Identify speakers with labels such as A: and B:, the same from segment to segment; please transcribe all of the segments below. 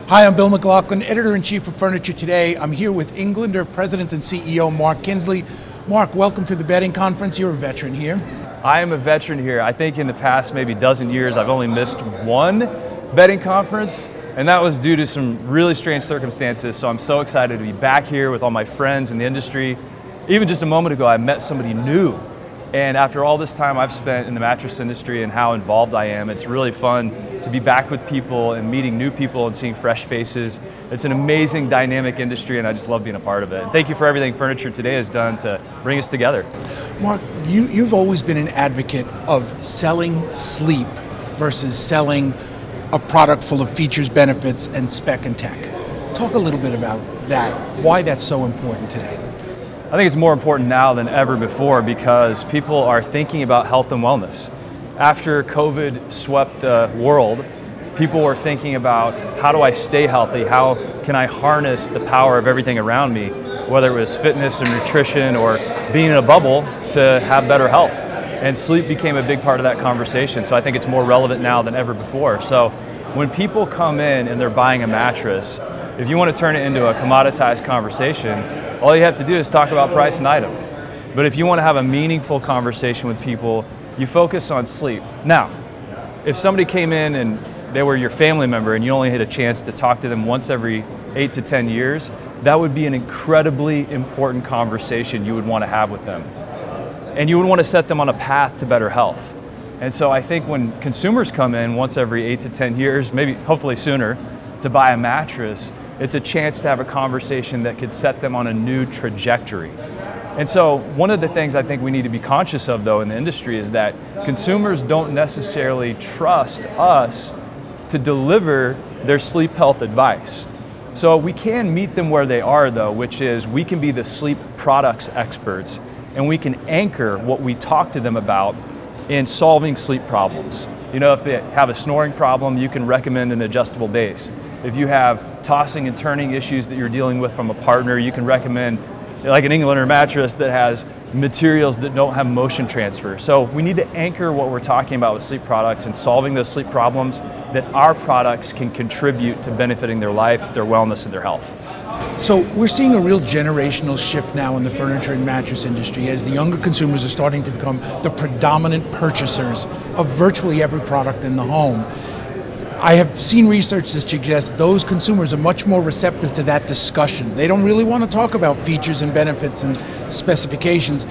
A: Hi, I'm Bill McLaughlin, Editor-in-Chief of Furniture Today. I'm here with Englander President and CEO Mark Kinsley. Mark, welcome to the bedding conference. You're a veteran here.
B: I am a veteran here. I think in the past maybe dozen years I've only missed one bedding conference, and that was due to some really strange circumstances. So I'm so excited to be back here with all my friends in the industry. Even just a moment ago I met somebody new. And after all this time I've spent in the mattress industry and how involved I am, it's really fun to be back with people and meeting new people and seeing fresh faces. It's an amazing, dynamic industry, and I just love being a part of it. And thank you for everything Furniture Today has done to bring us together.
A: Mark, you've always been an advocate of selling sleep versus selling a product full of features, benefits, and spec and tech. Talk a little bit about that, why that's so important today.
B: I think it's more important now than ever before because people are thinking about health and wellness. After COVID swept the world, people were thinking about how do I stay healthy? How can I harness the power of everything around me, whether it was fitness or nutrition or being in a bubble to have better health. And sleep became a big part of that conversation. So I think it's more relevant now than ever before. So when people come in and they're buying a mattress, if you want to turn it into a commoditized conversation, all you have to do is talk about price and item. But if you want to have a meaningful conversation with people, you focus on sleep. Now, if somebody came in and they were your family member and you only had a chance to talk to them once every 8 to 10 years, that would be an incredibly important conversation you would want to have with them. And you would want to set them on a path to better health. And so I think when consumers come in once every 8 to 10 years, maybe hopefully sooner, to buy a mattress, it's a chance to have a conversation that could set them on a new trajectory. And so one of the things I think we need to be conscious of though in the industry is that consumers don't necessarily trust us to deliver their sleep health advice. So we can meet them where they are though, which is we can be the sleep products experts and we can anchor what we talk to them about in solving sleep problems. You know, if they have a snoring problem, you can recommend an adjustable base. If you have tossing and turning issues that you're dealing with from a partner, you can recommend like an Englander mattress that has materials that don't have motion transfer. So we need to anchor what we're talking about with sleep products and solving those sleep problems that our products can contribute to benefiting their life, their wellness, and their health.
A: So we're seeing a real generational shift now in the furniture and mattress industry as the younger consumers are starting to become the predominant purchasers of virtually every product in the home. I have seen research that suggests those consumers are much more receptive to that discussion. They don't really want to talk about features and benefits and specifications.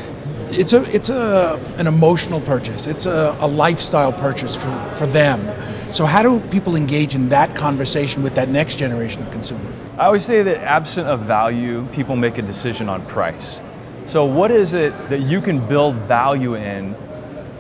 A: It's an emotional purchase. It's a lifestyle purchase for them. So how do people engage in that conversation with that next generation of consumer?
B: I always say that absent of value, people make a decision on price. So what is it that you can build value in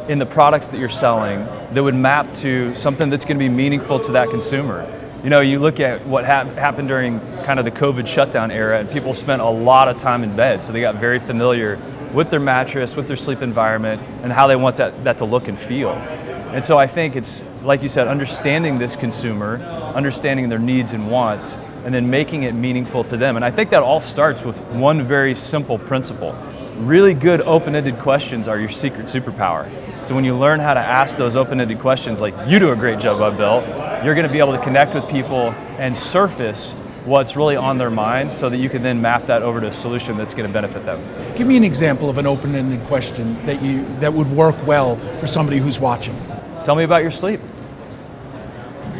B: the products that you're selling that would map to something that's going to be meaningful to that consumer? You know, you look at what happened during kind of the COVID shutdown era and people spent a lot of time in bed, so they got very familiar with their mattress, with their sleep environment, and how they want that to look and feel. And so I think it's, like you said, understanding this consumer, understanding their needs and wants, and then making it meaningful to them. And I think that all starts with one very simple principle. Really good open-ended questions are your secret superpower. So when you learn how to ask those open-ended questions, like you do a great job of, Bill, you're going to be able to connect with people and surface what's really on their mind so that you can then map that over to a solution that's going to benefit them.
A: Give me an example of an open-ended question that would work well for somebody who's watching.
B: Tell me about your sleep.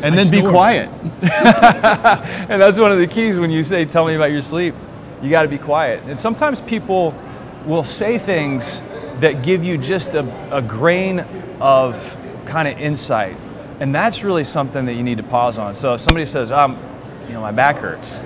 B: And then be quiet. And that's one of the keys when you say, tell me about your sleep. You got to be quiet. And sometimes people will say things that give you just a grain of kind of insight. And that's really something that you need to pause on. So if somebody says, you know, my back hurts.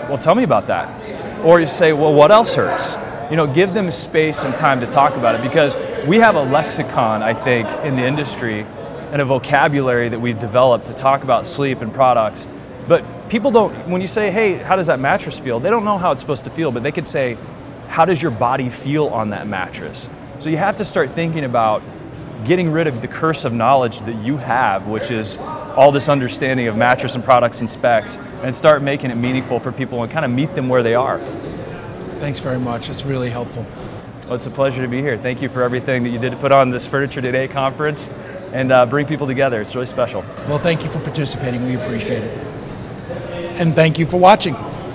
B: Well, tell me about that. Or you say, well, what else hurts? You know, give them space and time to talk about it because we have a lexicon, I think, in the industry and a vocabulary that we've developed to talk about sleep and products. But people don't, when you say, hey, how does that mattress feel? They don't know how it's supposed to feel, but they could say, how does your body feel on that mattress? So you have to start thinking about getting rid of the curse of knowledge that you have, which is all this understanding of mattress and products and specs, and start making it meaningful for people and kind of meet them where they are.
A: Thanks very much. It's really helpful.
B: Well, it's a pleasure to be here. Thank you for everything that you did to put on this Furniture Today conference. and bring people together. It's really special.
A: Well, thank you for participating. We appreciate it. And thank you for watching.